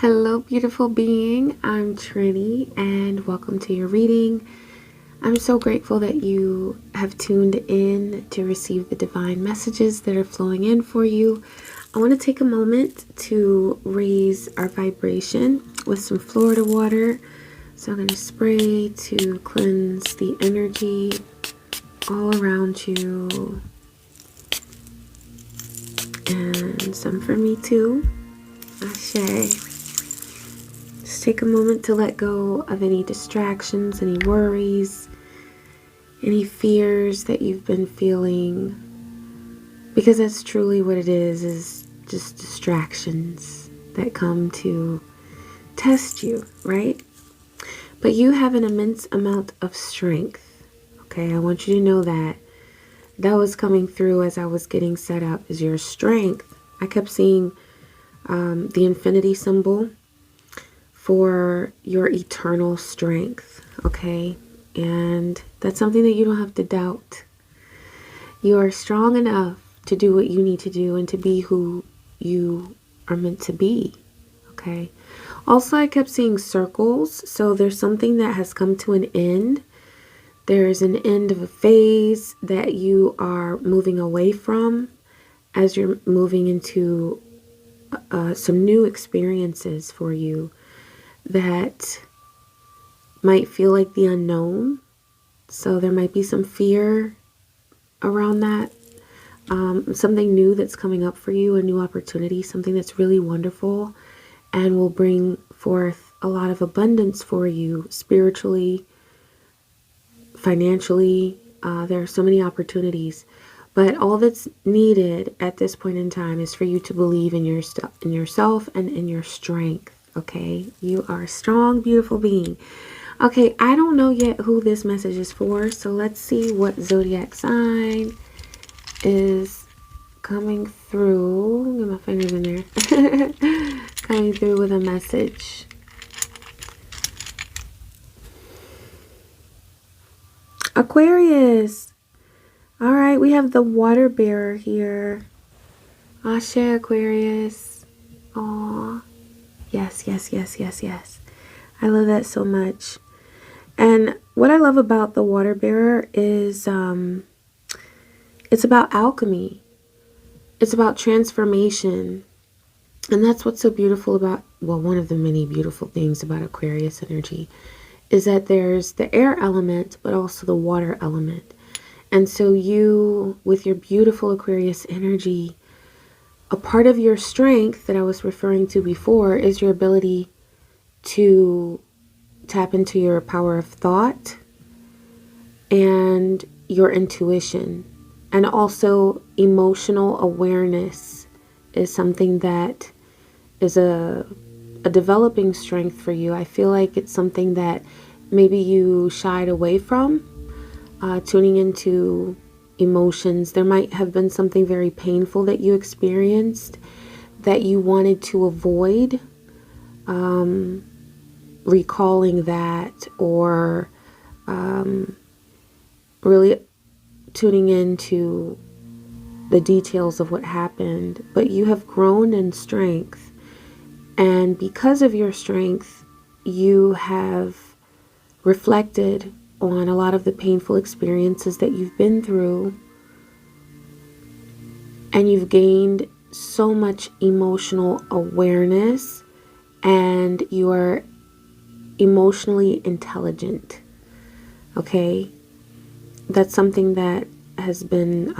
Hello, beautiful being. I'm Trini, and welcome to your reading. I'm so grateful that you have tuned in to receive the divine messages that are flowing in for you. I want to take a moment to raise our vibration with some Florida water. So I'm going to spray to cleanse the energy all around you. And some for me too. Ashe. Just take a moment to let go of any distractions, any worries, any fears that you've been feeling. Because that's truly what it is just distractions that come to test you, right? But you have an immense amount of strength, okay? I want you to know that. That was coming through as I was getting set up, is your strength. I kept seeing the infinity symbol for your eternal strength, okay? And that's something that you don't have to doubt. You are strong enough to do what you need to do and to be who you are meant to be, okay? Also, I kept seeing circles, so there's something that has come to an end. There's an end of a phase that you are moving away from as you're moving into some new experiences for you that might feel like the unknown. So there might be some fear around that. Something new that's coming up for you, a new opportunity, something that's really wonderful and will bring forth a lot of abundance for you spiritually, financially. There are so many opportunities. But all that's needed at this point in time is for you to believe in yourself and in your strength. Okay, you are a strong, beautiful being. Okay, I don't know yet who this message is for, so let's see what zodiac sign is coming through. Get my fingers in there. Coming through with a message. Aquarius. All right, we have the water bearer here. Ashe, Aquarius. Aww. Yes, yes, yes, yes, yes. I love that so much. And what I love about the water bearer is it's about alchemy. It's about transformation. And that's what's so beautiful about, well, one of the many beautiful things about Aquarius energy is that there's the air element, but also the water element. And so you, with your beautiful Aquarius energy, a part of your strength that I was referring to before is your ability to tap into your power of thought and your intuition. And also emotional awareness is something that is a developing strength for you. I feel like it's something that maybe you shied away from, tuning into emotions. There might have been something very painful that you experienced that you wanted to avoid, recalling that, or really tuning into the details of what happened. But you have grown in strength, and because of your strength you have reflected on a lot of the painful experiences that you've been through, and you've gained so much emotional awareness, and you are emotionally intelligent. Okay, that's something that has been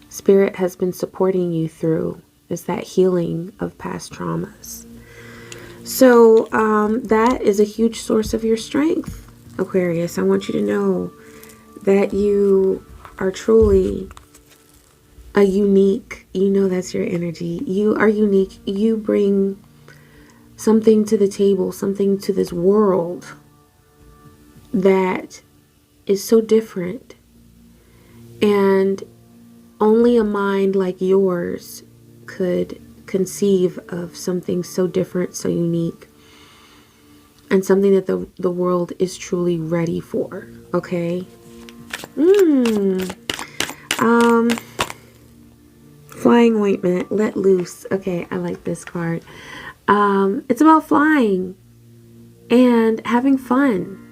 Spirit has been supporting you through, is that healing of past traumas. So that is a huge source of your strength, Aquarius. I want you to know that you are truly a unique, you know that's your energy. You are unique. You bring something to the table, something to this world that is so different. And only a mind like yours could conceive of something so different, so unique, and something that the world is truly ready for. Okay. Flying ointment, let loose. Okay, I like this card. It's about flying and having fun.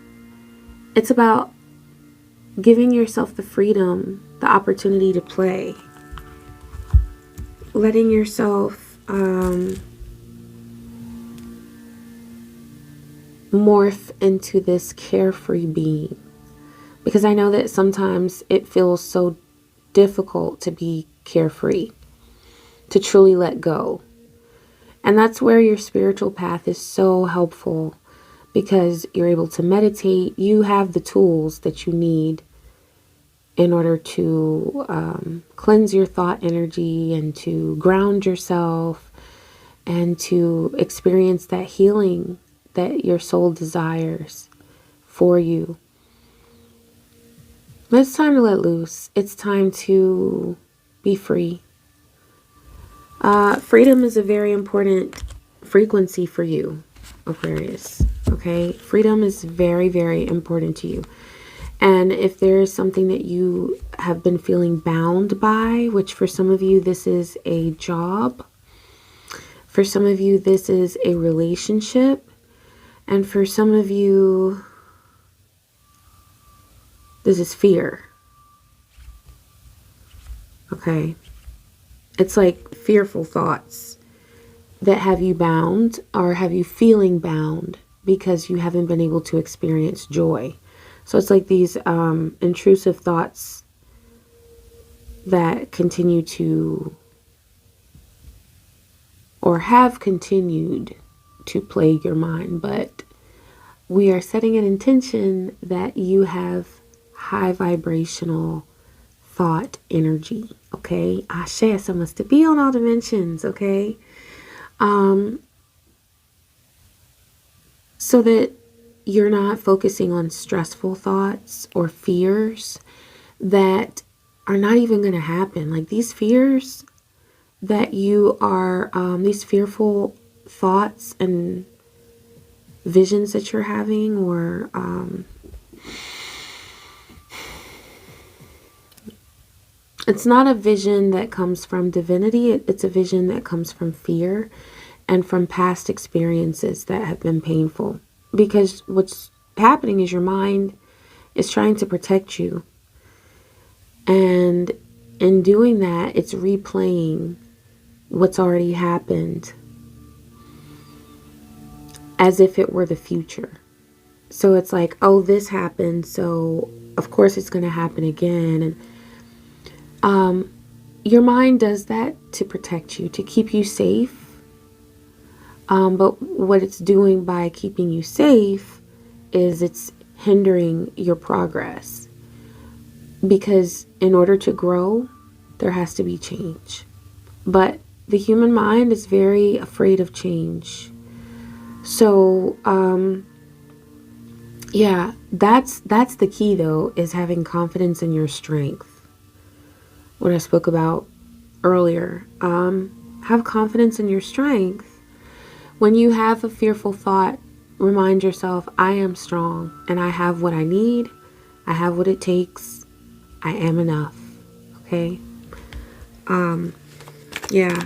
It's about giving yourself the freedom, the opportunity to play. Letting yourself morph into this carefree being. Because I know that sometimes it feels so difficult to be carefree, to truly let go. And that's where your spiritual path is so helpful, because you're able to meditate. You have the tools that you need in order to cleanse your thought energy and to ground yourself and to experience that healing that your soul desires for you. But it's time to let loose. It's time to be free. Freedom is a very important frequency for you, Aquarius. Okay? Freedom is very, very important to you. And if there is something that you have been feeling bound by, which for some of you, this is a job. For some of you, this is a relationship. And for some of you, this is fear. Okay? It's like fearful thoughts that have you bound, or have you feeling bound because you haven't been able to experience joy. So it's like these intrusive thoughts that continue to, or have continued to plague your mind. But we are setting an intention that you have high vibrational thought energy. Okay, Ashe, so must to be on all dimensions. Okay, so that you're not focusing on stressful thoughts or fears that are not even going to happen. Like these fears that you are, these fearful thoughts and visions that you're having, or it's not a vision that comes from divinity. It's a vision that comes from fear and from past experiences that have been painful. Because what's happening is your mind is trying to protect you. And in doing that, it's replaying what's already happened as if it were the future. So it's like, oh, this happened, so of course it's going to happen again. And your mind does that to protect you, to keep you safe. But what it's doing by keeping you safe is it's hindering your progress. Because in order to grow, there has to be change. But the human mind is very afraid of change. So, yeah, that's the key though, is having confidence in your strength. What I spoke about earlier. Have confidence in your strength. When you have a fearful thought, remind yourself, I am strong and I have what I need. I have what it takes. I am enough. Okay? Yeah.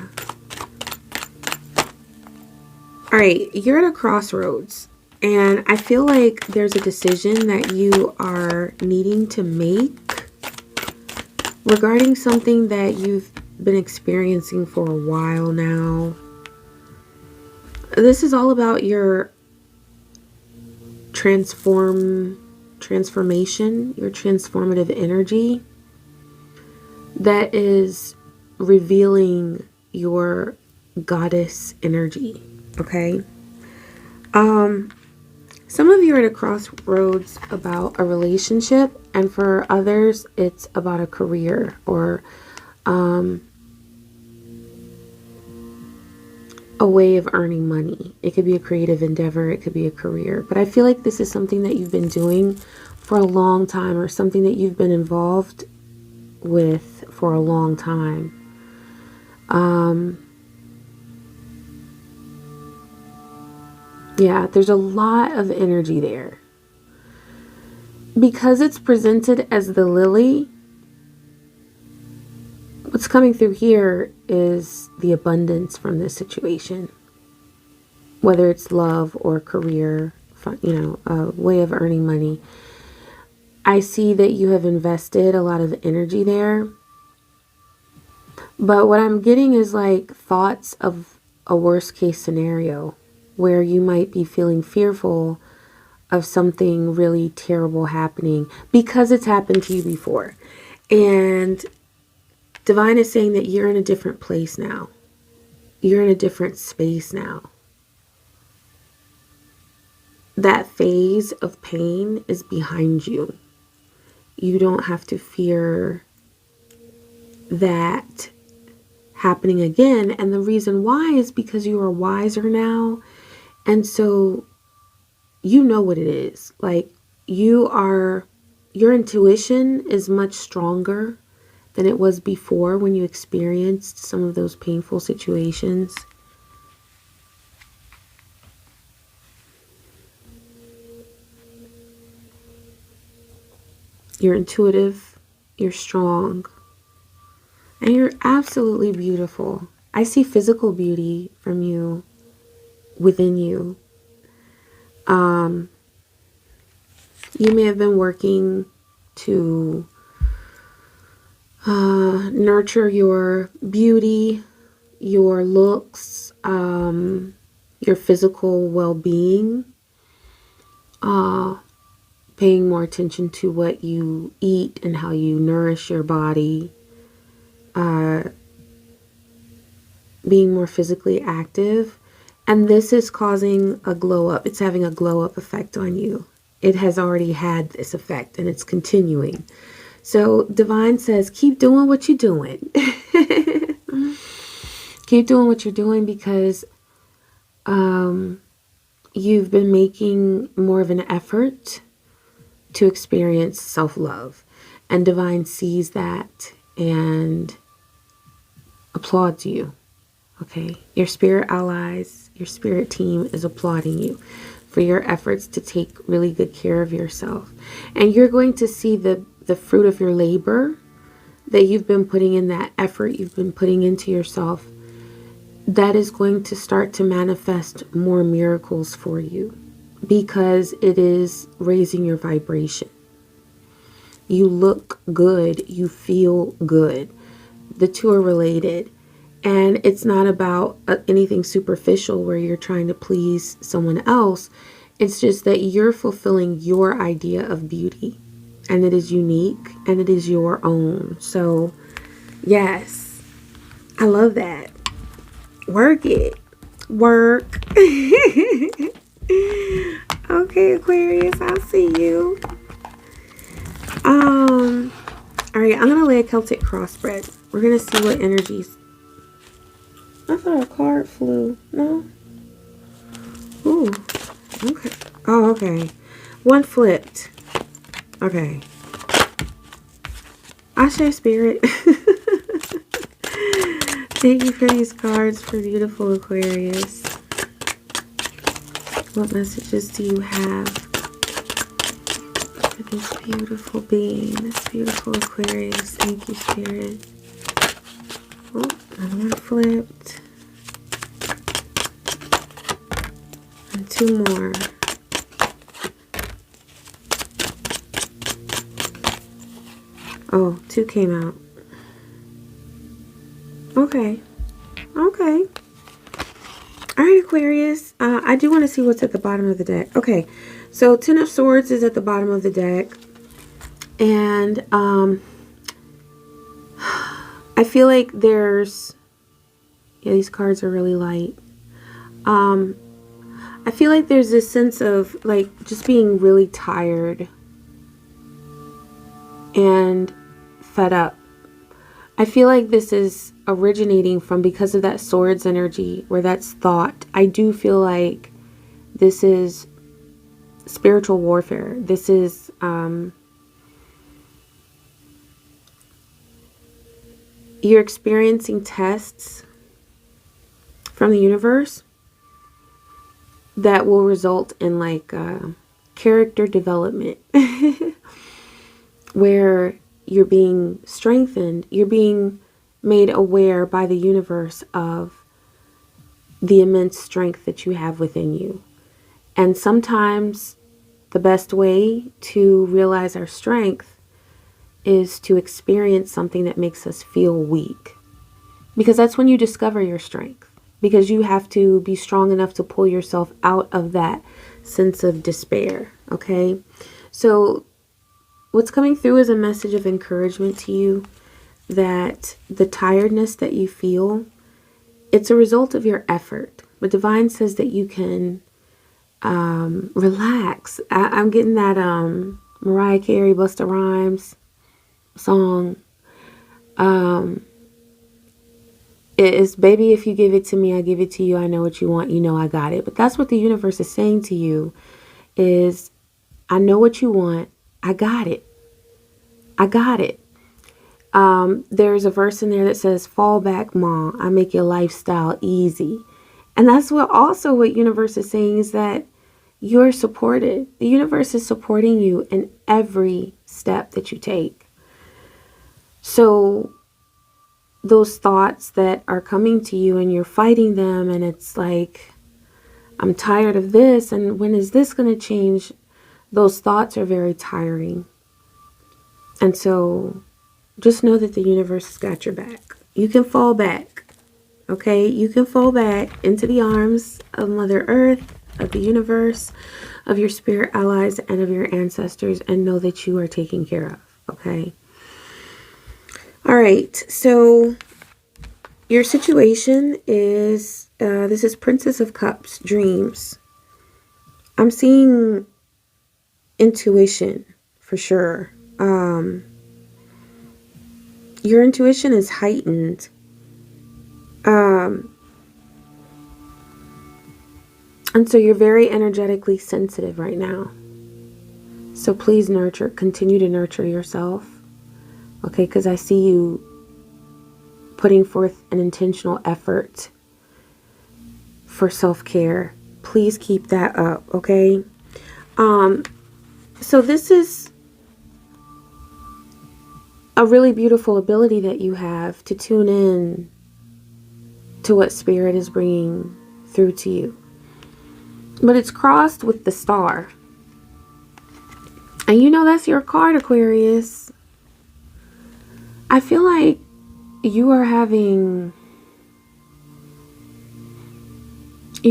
All right, you're at a crossroads, and I feel like there's a decision that you are needing to make regarding something that you've been experiencing for a while now. This is all about your transformation, your transformative energy that is revealing your goddess energy. Okay. Some of you are at a crossroads about a relationship, and for others it's about a career, or a way of earning money. It could be a creative endeavor, it could be a career, but I feel like this is something that you've been doing for a long time, or something that you've been involved with for a long time. Yeah, there's a lot of energy there. Because it's presented as the lily, what's coming through here is the abundance from this situation. whether it's love or career, you know, a way of earning money. I see that you have invested a lot of energy there. But what I'm getting is like thoughts of a worst case scenario where you might be feeling fearful of something really terrible happening because it's happened to you before. And Divine is saying that you're in a different place now. You're in a different space now. That phase of pain is behind you. You don't have to fear that happening again. And the reason why is because you are wiser now. And so you know what it is. Like your intuition is much stronger than it was before when you experienced some of those painful situations. You're intuitive, you're strong, and you're absolutely beautiful. I see physical beauty from you, within you. You may have been working to nurture your beauty, your looks, your physical well-being, paying more attention to what you eat and how you nourish your body, being more physically active. And this is causing a glow up. It's having a glow up effect on you. It has already had this effect and it's continuing. So Divine says, keep doing what you're doing. Keep doing what you're doing because you've been making more of an effort to experience self-love. And Divine sees that and applauds you. Okay? Your spirit allies, your spirit team is applauding you for your efforts to take really good care of yourself. And you're going to see the fruit of your labor that you've been putting in, that effort you've been putting into yourself. That is going to start to manifest more miracles for you because it is raising your vibration. You look good, you feel good. The two are related. And it's not about anything superficial where you're trying to please someone else. It's just that you're fulfilling your idea of beauty. And it is unique and it is your own. So, yes, I love that. Work it. Work. Okay, Aquarius, I'll see you. Alright, I'm going to lay a Celtic crossbred. We're going to see what energies. I thought a card flew. No? Ooh. Okay. Oh, okay. One flipped. Okay. Ashe Spirit. Thank you for these cards for beautiful Aquarius. What messages do you have for this beautiful being, this beautiful Aquarius? Thank you, Spirit. Oh, another one flipped. And two more. Oh, two came out. Okay. Okay. All right, Aquarius. I do want to see what's at the bottom of the deck. Okay. So, Ten of Swords is at the bottom of the deck. And I feel like there's... Yeah, these cards are really light. I feel like there's this sense of, like, just being really tired and fed up. I feel like this is originating from, because of that swords energy, where that's thought. I do feel like this is spiritual warfare. This is you're experiencing tests from the universe that will result in like character development where you're being strengthened, you're being made aware by the universe of the immense strength that you have within you. And sometimes the best way to realize our strength is to experience something that makes us feel weak. Because that's when you discover your strength. Because you have to be strong enough to pull yourself out of that sense of despair. Okay? So what's coming through is a message of encouragement to you that the tiredness that you feel, it's a result of your effort. The divine says that you can relax. I'm getting that Mariah Carey, Busta Rhymes song. It is, baby, if you give it to me, I give it to you. I know what you want. You know I got it. But that's what the universe is saying to you is, I know what you want. I got it. I got it. There's a verse in there that says, fall back, Ma. I make your lifestyle easy. And that's what universe is saying is that you're supported. The universe is supporting you in every step that you take. So those thoughts that are coming to you and you're fighting them and it's like, I'm tired of this and when is this going to change? Those thoughts are very tiring. And so just know that the universe has got your back. You can fall back. Okay? You can fall back into the arms of Mother Earth, of the universe, of your spirit allies, and of your ancestors, and know that you are taken care of. Okay? All right. So your situation is, this is Princess of Cups, dreams. I'm seeing intuition for sure. Your intuition is heightened. And so you're very energetically sensitive right now. So please continue to nurture yourself. Okay, because I see you putting forth an intentional effort for self-care. Please keep that up, okay? So this is a really beautiful ability that you have to tune in to what Spirit is bringing through to you. But it's crossed with the star. And you know that's your card, Aquarius. I feel like you're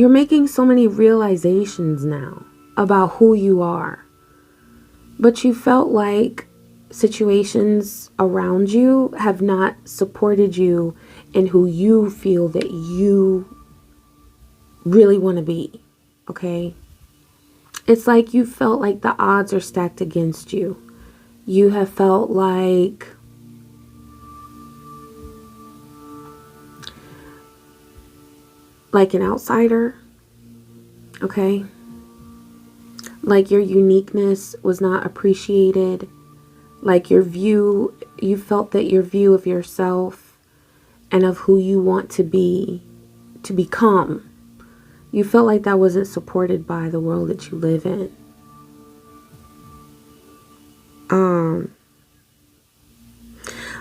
making so many realizations now about who you are. But you felt like situations around you have not supported you in who you feel that you really want to be. Okay? It's like you felt like the odds are stacked against you. You have felt like an outsider. Okay? Like your uniqueness was not appreciated. Like you felt that your view of yourself and of who you want to become, you felt like that wasn't supported by the world that you live in.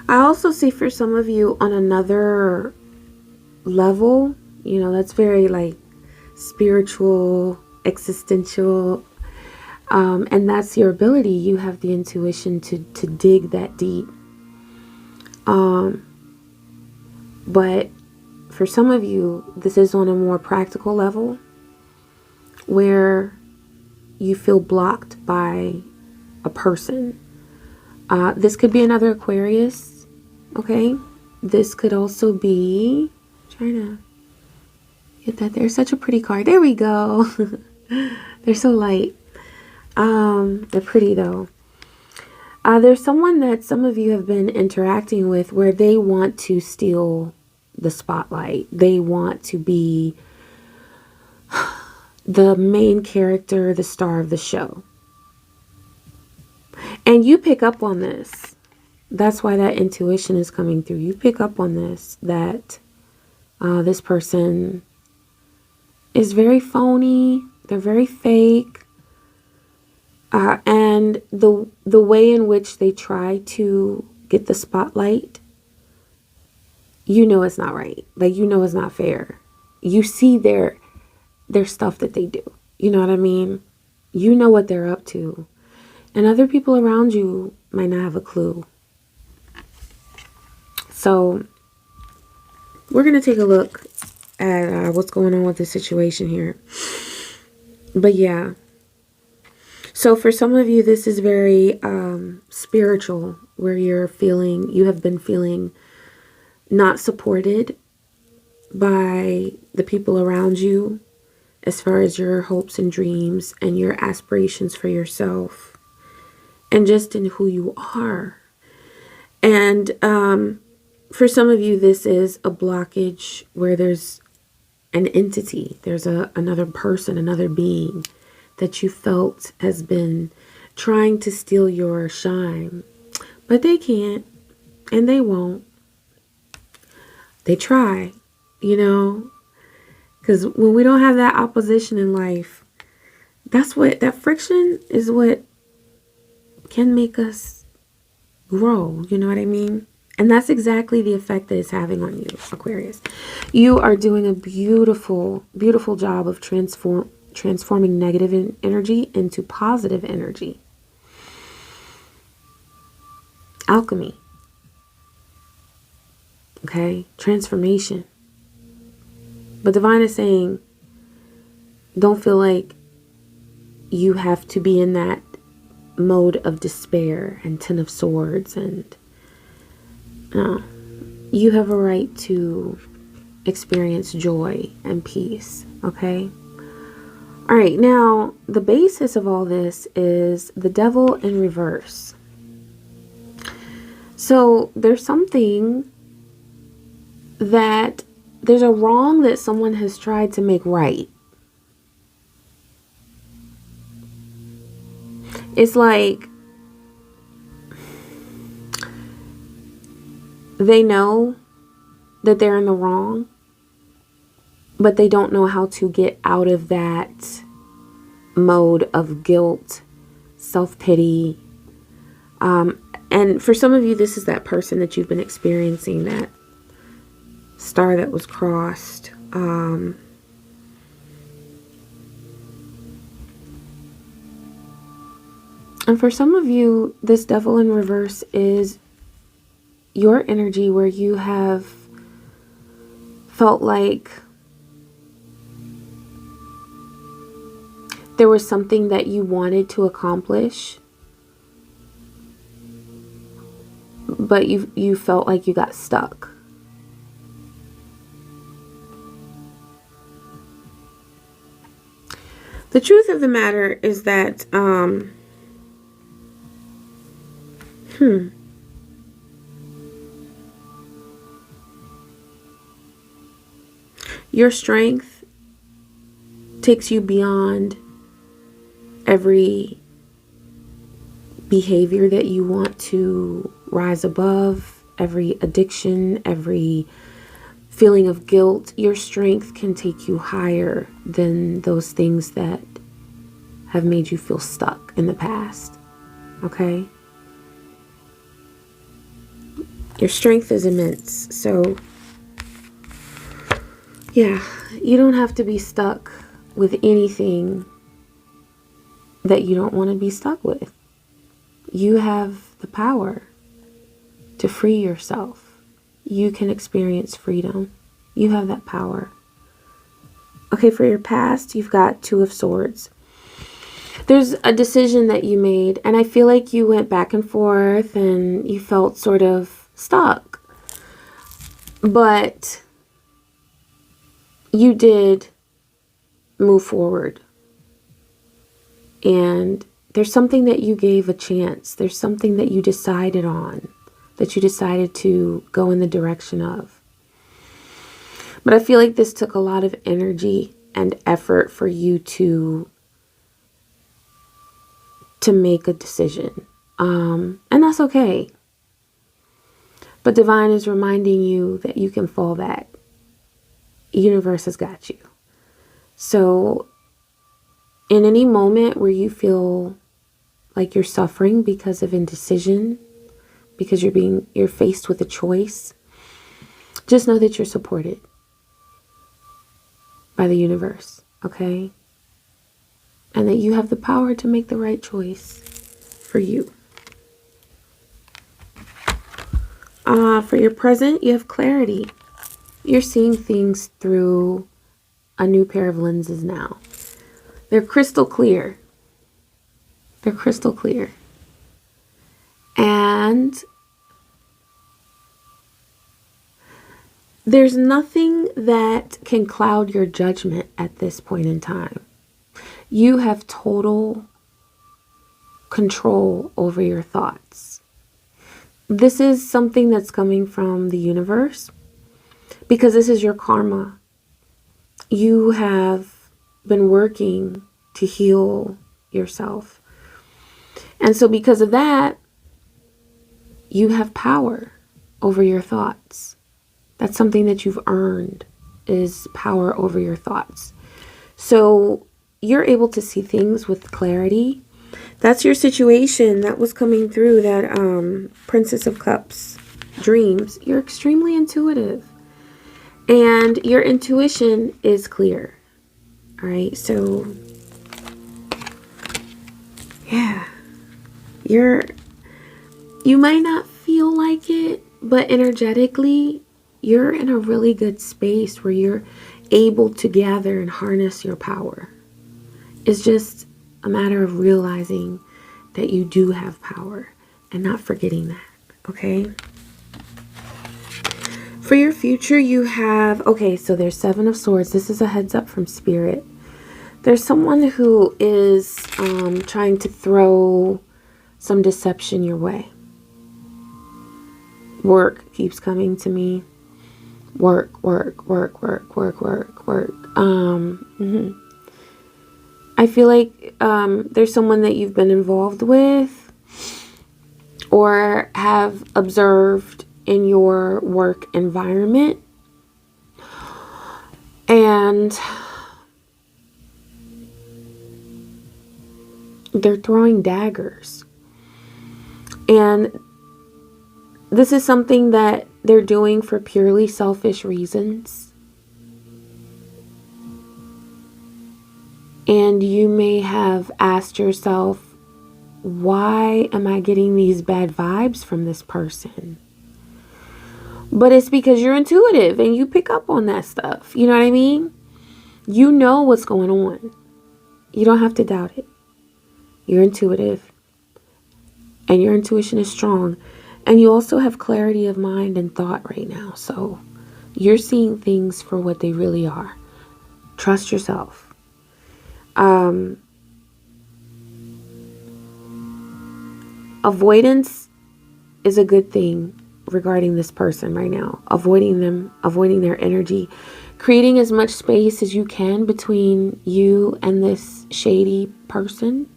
I also see for some of you on another level, you know, that's very like spiritual, existential, and that's your ability. You have the intuition to dig that deep. But for some of you, this is on a more practical level where you feel blocked by a person. This could be another Aquarius, okay? This could also be, trying to get that there. Such a pretty card. There we go. They're so light. They're pretty though. There's someone that some of you have been interacting with where they want to steal the spotlight. They want to be the main character, the star of the show. And you pick up on this. That's why that intuition is coming through. You pick up on this, that this person is very phony. They're very fake. And the way in which they try to get the spotlight, you know it's not right. Like, you know it's not fair. You see their stuff that they do. You know what I mean? You know what they're up to. And other people around you might not have a clue. So we're going to take a look at what's going on with this situation here. But yeah. So for some of you, this is very spiritual, where you have been feeling not supported by the people around you as far as your hopes and dreams and your aspirations for yourself and just in who you are. And for some of you, this is a blockage where there's an entity, there's another person, another being that you felt has been trying to steal your shine, but they can't and they won't. They try, you know, because when we don't have that opposition in life, that friction is what can make us grow. You know what I mean? And that's exactly the effect that it's having on you, Aquarius. You are doing a beautiful, beautiful job of transforming negative energy into positive energy. Alchemy. Okay? Transformation. But Divine is saying, don't feel like you have to be in that mode of despair and Ten of Swords. And you have a right to experience joy and peace. Okay? All right. Now, the basis of all this is the Devil in reverse. So there's something that there's a wrong that someone has tried to make right. It's like they know that they're in the wrong, but they don't know how to get out of that mode of guilt, self-pity. And for some of you, this is that person that you've been experiencing, that star that was crossed. And for some of you, this Devil in reverse is your energy, where you have felt like there was something that you wanted to accomplish, but you felt like you got stuck. The truth of the matter is that your strength takes you beyond every behavior that you want to rise above, every addiction, every feeling of guilt. Your strength can take you higher than those things that have made you feel stuck in the past. Okay? Your strength is immense. So, yeah, you don't have to be stuck with anything that you don't want to be stuck with. You have the power to free yourself. You can experience freedom. You have that power. Okay, for your past, you've got Two of Swords. There's a decision that you made, and I feel like you went back and forth and you felt sort of stuck. But you did move forward. And there's something that you gave a chance. There's something that you decided on, that you decided to go in the direction of. But I feel like this took a lot of energy and effort for you to make a decision. And that's okay. But Divine is reminding you that you can fall back. The universe has got you. So in any moment where you feel like you're suffering because of indecision, because you're faced with a choice, just know that you're supported. by the universe, okay? And that you have the power to make the right choice for you. For your present, you have clarity. You're seeing things through a new pair of lenses now. They're crystal clear. They're crystal clear. And there's nothing that can cloud your judgment at this point in time. You have total control over your thoughts. This is something that's coming from the universe because this is your karma. You have been working to heal yourself. And so because of that, you have power over your thoughts. That's something that you've earned, is power over your thoughts. So you're able to see things with clarity. That's your situation that was coming through, that Princess of Cups dreams. You're extremely intuitive. And your intuition is clear. All right, so yeah. You might not feel like it, but energetically, you're in a really good space where you're able to gather and harness your power. It's just a matter of realizing that you do have power and not forgetting that, okay? For your future, you have, okay, so there's Seven of Swords. This is a heads up from Spirit. There's someone who is trying to throw some deception your way. Work keeps coming to me. Work. I feel like there's someone that you've been involved with or have observed in your work environment, and they're throwing daggers. And this is something that they're doing for purely selfish reasons. And you may have asked yourself, why am I getting these bad vibes from this person? But it's because you're intuitive and you pick up on that stuff. You know what I mean? You know what's going on. You don't have to doubt it. You're intuitive. And your intuition is strong. And you also have clarity of mind and thought right now. So you're seeing things for what they really are. Trust yourself. Avoidance is a good thing regarding this person right now. Avoiding them, avoiding their energy. Creating as much space as you can between you and this shady person.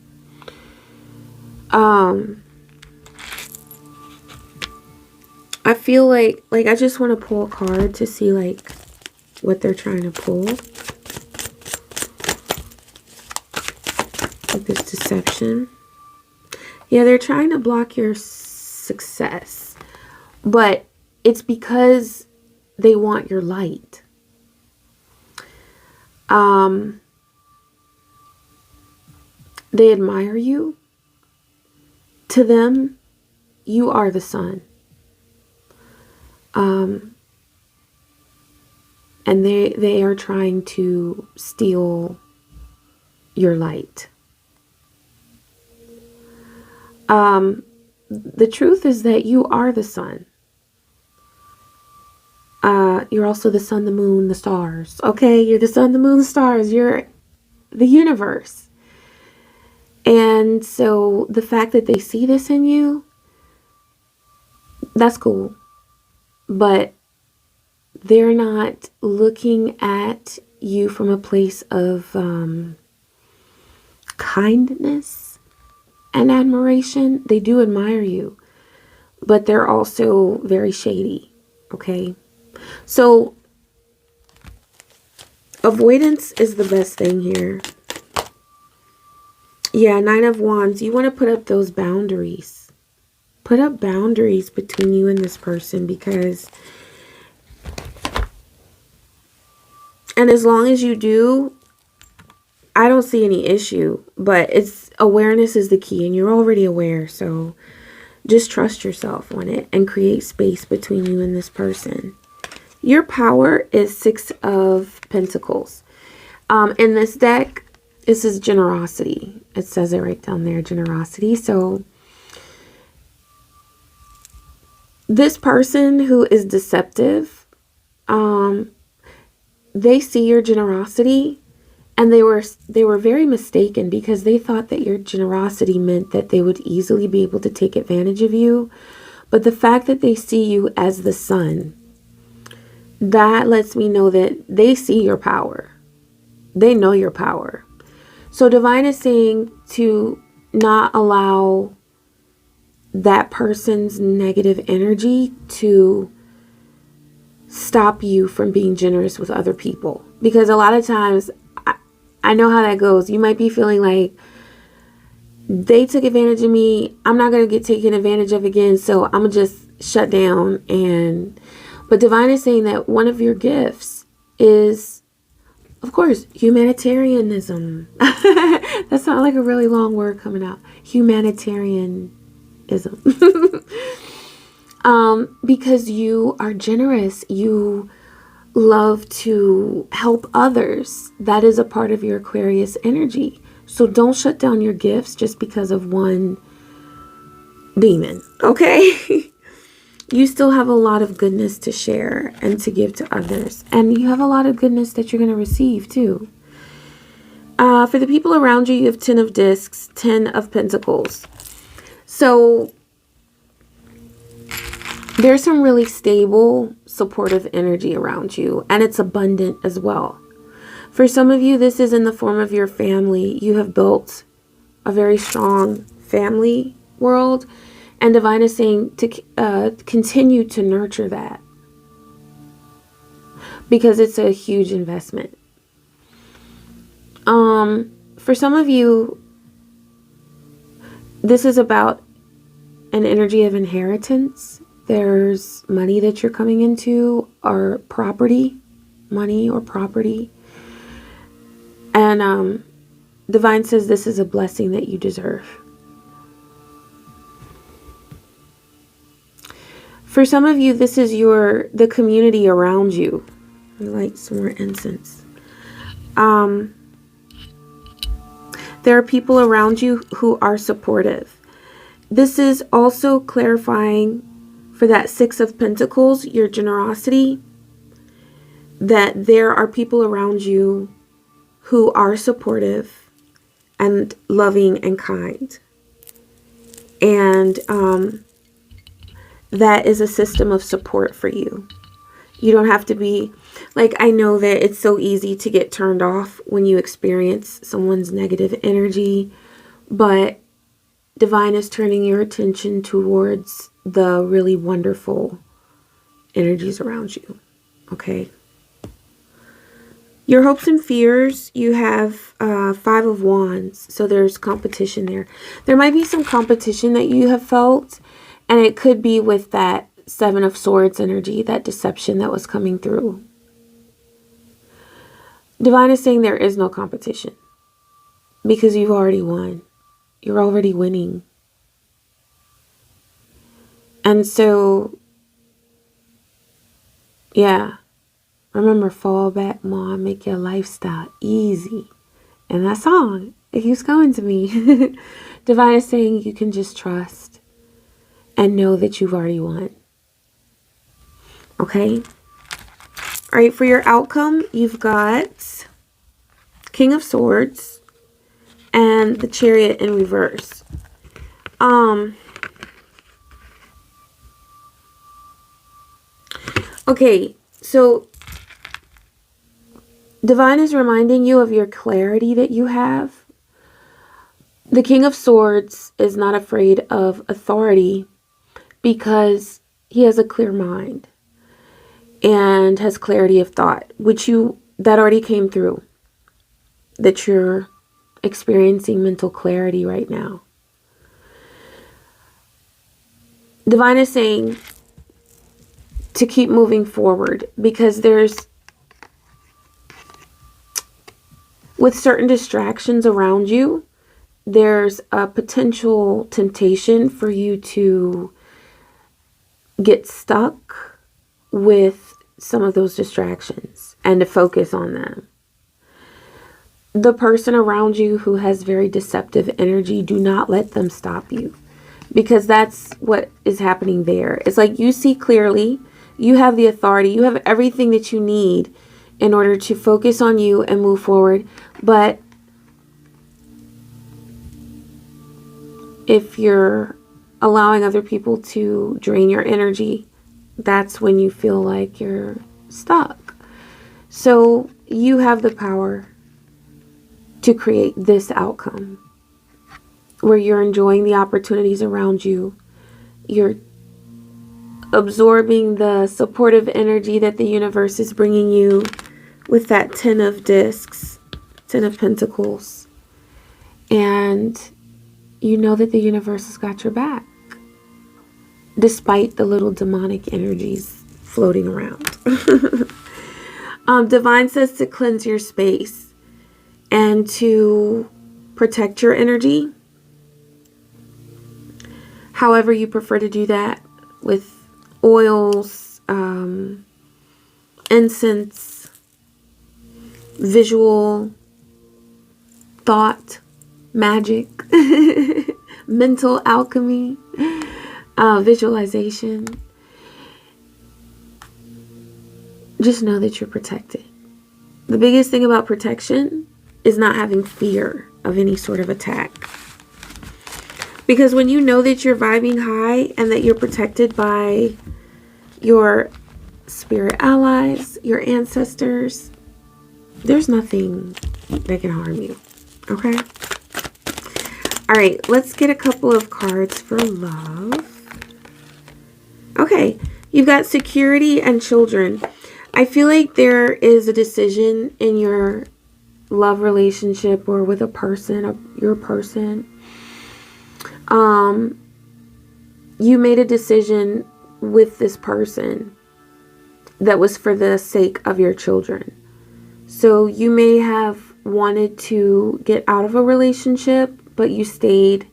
I feel like I just want to pull a card to see like what they're trying to pull. Like this deception. Yeah, they're trying to block your success. But it's because they want your light. They admire you. To them, you are the sun. And they are trying to steal your light. The truth is that you are the sun. You're also the sun, the moon, the stars. Okay, you're the sun, the moon, the stars. You're the universe. And so the fact that they see this in you, that's cool. But they're not looking at you from a place of kindness and admiration. They do admire you, but they're also very shady. Okay? So avoidance is the best thing here. Yeah, Nine of Wands. You want to put up those boundaries. Put up boundaries between you and this person, because And as long as you do, I don't see any issue, but it's awareness is the key, and you're already aware. So just trust yourself on it and create space between you and this person. Your power is 6 of Pentacles. In this deck, this is generosity. It says it right down there, generosity. So this person who is deceptive, they see your generosity, and they were very mistaken, because they thought that your generosity meant that they would easily be able to take advantage of you. But the fact that they see you as the sun, that lets me know that they see your power. They know your power. So divine is saying to not allow that person's negative energy to stop you from being generous with other people. Because a lot of times, I know how that goes. You might be feeling like they took advantage of me. I'm not going to get taken advantage of again. So I'm going to just shut down. But divine is saying that one of your gifts is, of course, humanitarianism. That sounds like a really long word coming out. Humanitarianism. Because you are generous. You love to help others. That is a part of your Aquarius energy. So don't shut down your gifts just because of one demon, okay? You still have a lot of goodness to share and to give to others. And you have a lot of goodness that you're going to receive too. For the people around you, you have 10 of Discs, 10 of Pentacles. So there's some really stable, supportive energy around you. And it's abundant as well. For some of you, this is in the form of your family. You have built a very strong family world. And divine is saying to continue to nurture that, because it's a huge investment. For some of you, this is about an energy of inheritance. There's money that you're coming into, or property, money or property. And divine says this is a blessing that you deserve. For some of you, this is the community around you. I light some more incense. There are people around you who are supportive. This is also clarifying for that 6 of Pentacles, your generosity, that there are people around you who are supportive and loving and kind. And that is a system of support for you. You don't have to be, like, I know that it's so easy to get turned off when you experience someone's negative energy, but divine is turning your attention towards the really wonderful energies around you. Okay. Your hopes and fears, you have 5 of Wands. So there's competition there. There might be some competition that you have felt. And it could be with that 7 of Swords energy, that deception that was coming through. Divine is saying there is no competition, because you've already won. You're already winning. And so, yeah. Remember, fall back, Mom, make your lifestyle easy. And that song, it keeps coming to me. Divine is saying you can just trust and know that you've already won. Okay? All right, for your outcome, you've got King of Swords and the Chariot in reverse. Okay, so divine is reminding you of your clarity that you have. The King of Swords is not afraid of authority because he has a clear mind and has clarity of thought, that already came through, that you're experiencing mental clarity right now. Divine is saying to keep moving forward, because there's with certain distractions around you, there's a potential temptation for you to get stuck with some of those distractions and to focus on them. The person around you who has very deceptive energy, do not let them stop you, because that's what is happening there. It's like you see clearly, you have the authority, you have everything that you need in order to focus on you and move forward. But if you're allowing other people to drain your energy, that's when you feel like you're stuck. So you have the power to create this outcome where you're enjoying the opportunities around you. You're absorbing the supportive energy that the universe is bringing you with that 10 of discs, 10 of pentacles. And you know that the universe has got your back, despite the little demonic energies floating around. Divine says to cleanse your space and to protect your energy. However you prefer to do that, with oils, incense, visual, thought, magic, mental alchemy, visualization. Just know that you're protected. The biggest thing about protection is not having fear of any sort of attack. Because when you know that you're vibing high and that you're protected by your spirit allies, your ancestors, there's nothing that can harm you. Okay? All right, let's get a couple of cards for love. Okay, you've got security and children. I feel like there is a decision in your love relationship or with a person, your person. You made a decision with this person that was for the sake of your children. So you may have wanted to get out of a relationship, but you stayed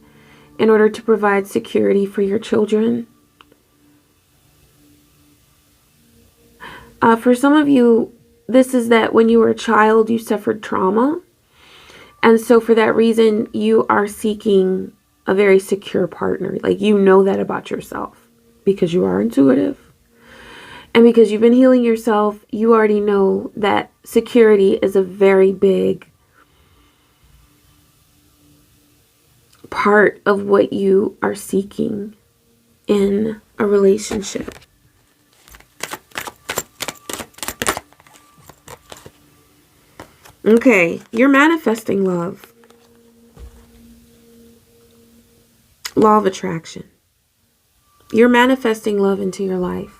in order to provide security for your children. For some of you, this is that when you were a child, you suffered trauma. And so for that reason, you are seeking a very secure partner. Like, you know that about yourself because you are intuitive. And because you've been healing yourself, you already know that security is a very big part of what you are seeking in a relationship. Okay, you're manifesting love. Law of attraction. You're manifesting love into your life.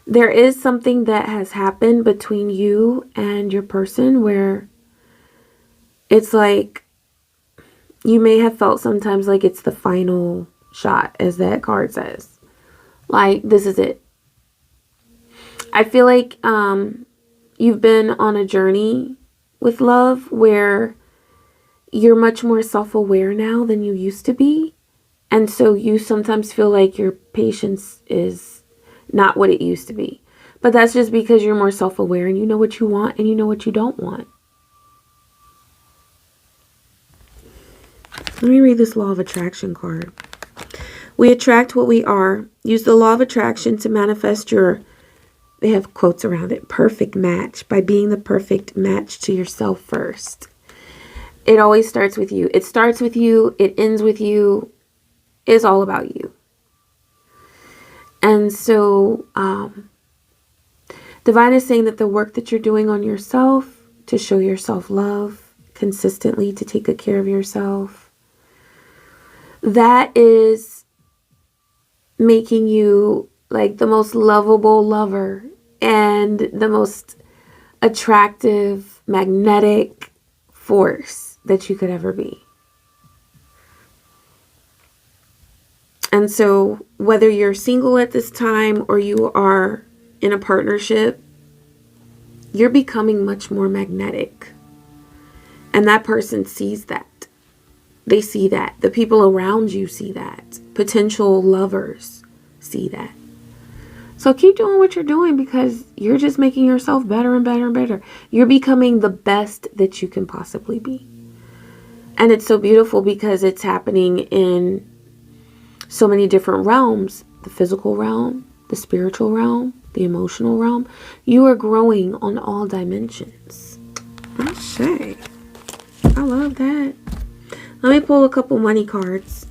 There is something that has happened between you and your person where it's like you may have felt sometimes like it's the final shot, as that card says. Like, this is it. I feel like you've been on a journey with love where you're much more self-aware now than you used to be. And so you sometimes feel like your patience is not what it used to be. But that's just because you're more self-aware and you know what you want and you know what you don't want. Let me read this law of attraction card. We attract what we are. Use the law of attraction to manifest your, they have quotes around it, perfect match, by being the perfect match to yourself first. It always starts with you. It starts with you. It ends with you. It's all about you. And so Divine is saying that the work that you're doing on yourself to show yourself love consistently, to take good care of yourself, that is making you like the most lovable lover and the most attractive, magnetic force that you could ever be. And so whether you're single at this time or you are in a partnership, you're becoming much more magnetic. And that person sees that. They see that. The people around you see that. Potential lovers see that. So keep doing what you're doing, because you're just making yourself better and better and better. You're becoming the best that you can possibly be. And it's so beautiful because it's happening in so many different realms. The physical realm, the spiritual realm, the emotional realm. You are growing on all dimensions. Ashe. I love that. Let me pull a couple money cards.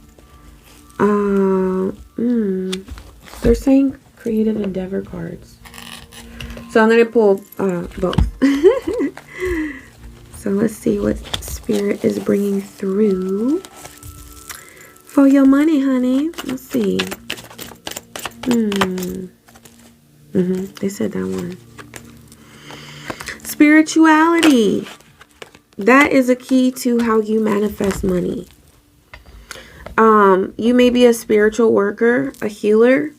They're saying creative endeavor cards. So I'm going to pull both. So let's see what Spirit is bringing through for your money, honey. Let's see. They said that one. Spirituality. That is a key to how you manifest money. You may be a spiritual worker, a healer.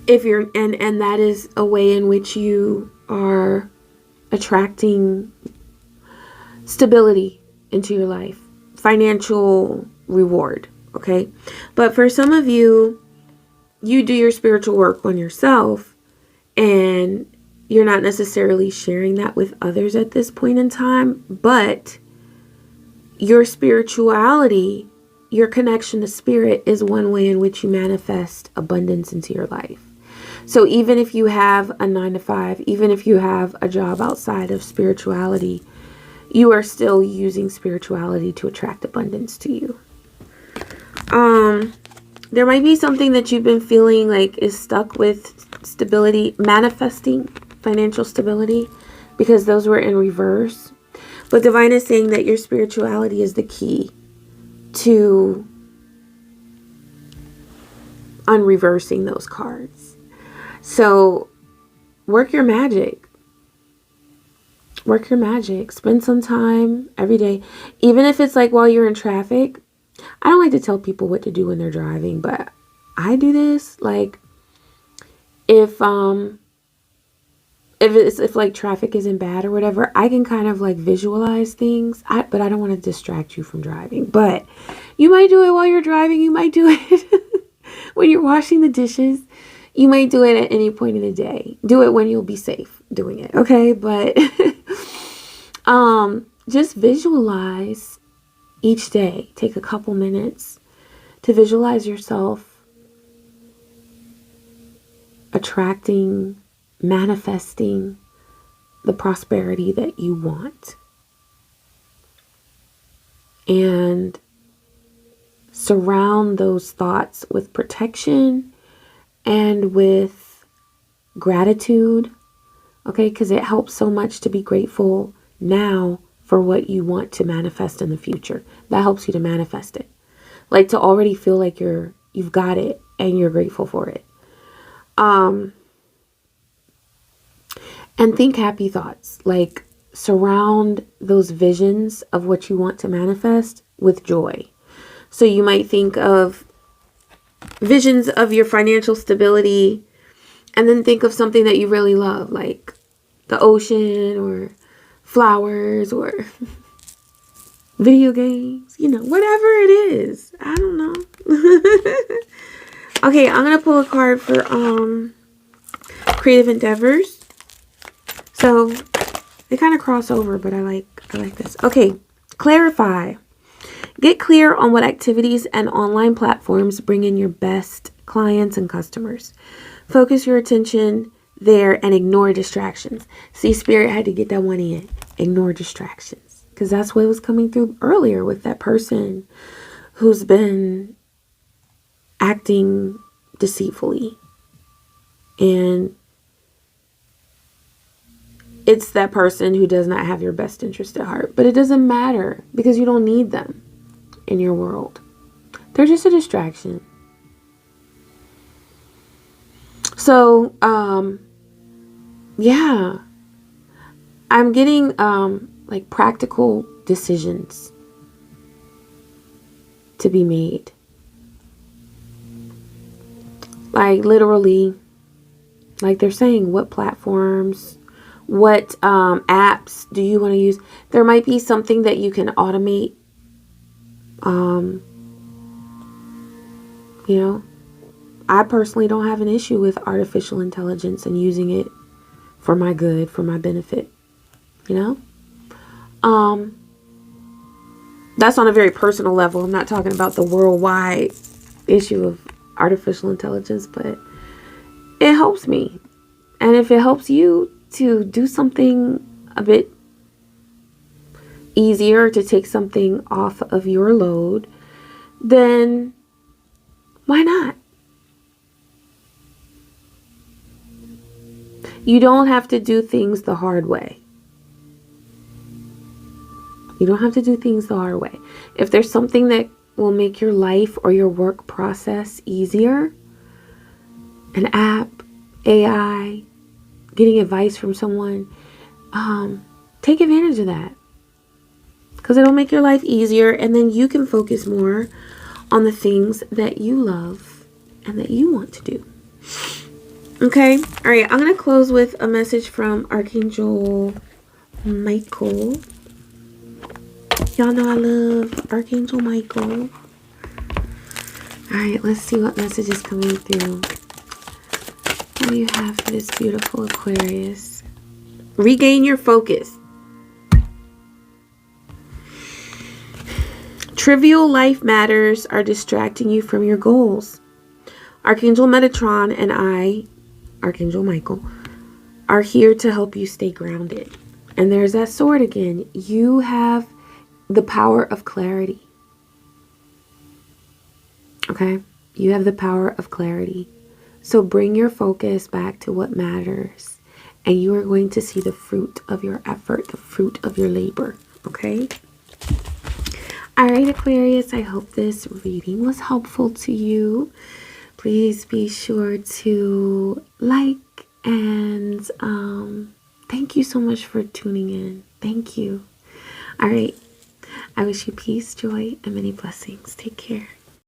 If you're, and that is a way in which you are attracting stability into your life, financial reward. Okay. But for some of you, you do your spiritual work on yourself, and you're not necessarily sharing that with others at this point in time, but your spirituality, your connection to spirit, is one way in which you manifest abundance into your life. So even if you have a 9-to-5, even if you have a job outside of spirituality, you are still using spirituality to attract abundance to you. There might be something that you've been feeling like is stuck with stability, manifesting financial stability, because those were in reverse. But Divine is saying that your spirituality is the key to unreversing those cards. So work your magic. Work your magic. Spend some time every day. Even if it's like while you're in traffic. I don't like to tell people what to do when they're driving, but I do this. Like if like traffic isn't bad or whatever, I can kind of like visualize things. But I don't want to distract you from driving. But you might do it while you're driving. You might do it when you're washing the dishes. You might do it at any point in the day. Do it when you'll be safe doing it. Okay. But just visualize each day. Take a couple minutes to visualize yourself attracting, manifesting the prosperity that you want. And surround those thoughts with protection and with gratitude. Okay, because it helps so much to be grateful now for what you want to manifest in the future. That helps you to manifest it. Like to already feel like you've got it and you're grateful for it. And think happy thoughts. Like surround those visions of what you want to manifest with joy. So you might think of visions of your financial stability, and then think of something that you really love, like the ocean or flowers or video games, whatever it is. I don't know. Okay, I'm going to pull a card for creative endeavors. So they kind of cross over, but I like this. Okay, clarify. Get clear on what activities and online platforms bring in your best clients and customers. Focus your attention there and ignore distractions. See, Spirit had to get that one in. Ignore distractions. Because that's what was coming through earlier with that person who's been acting deceitfully. And it's that person who does not have your best interest at heart. But it doesn't matter because you don't need them in your world. They're just a distraction. So, yeah, I'm getting like practical decisions to be made. Like literally, like they're saying, what platforms, What apps do you want to use? There might be something that you can automate. You know, I personally don't have an issue with artificial intelligence and using it for my good, for my benefit. You know? That's on a very personal level. I'm not talking about the worldwide issue of artificial intelligence, but it helps me. And if it helps you to do something a bit easier, to take something off of your load, then why not? You don't have to do things the hard way. You don't have to do things the hard way. If there's something that will make your life or your work process easier, an app, AI, getting advice from someone, take advantage of that. Because it'll make your life easier, and then you can focus more on the things that you love and that you want to do. Okay? All right, I'm going to close with a message from Archangel Michael. Y'all know I love Archangel Michael. All right, let's see what message is coming through. What do you have for this beautiful Aquarius? Regain your focus. Trivial life matters are distracting you from your goals. Archangel Metatron and I, Archangel Michael, are here to help you stay grounded. And there's that sword again. You have the power of clarity. Okay? You have the power of clarity. So bring your focus back to what matters. And you are going to see the fruit of your effort, the fruit of your labor. Okay? Alright, Aquarius, I hope this reading was helpful to you. Please be sure to like and thank you so much for tuning in. Thank you. Alright. I wish you peace, joy, and many blessings. Take care.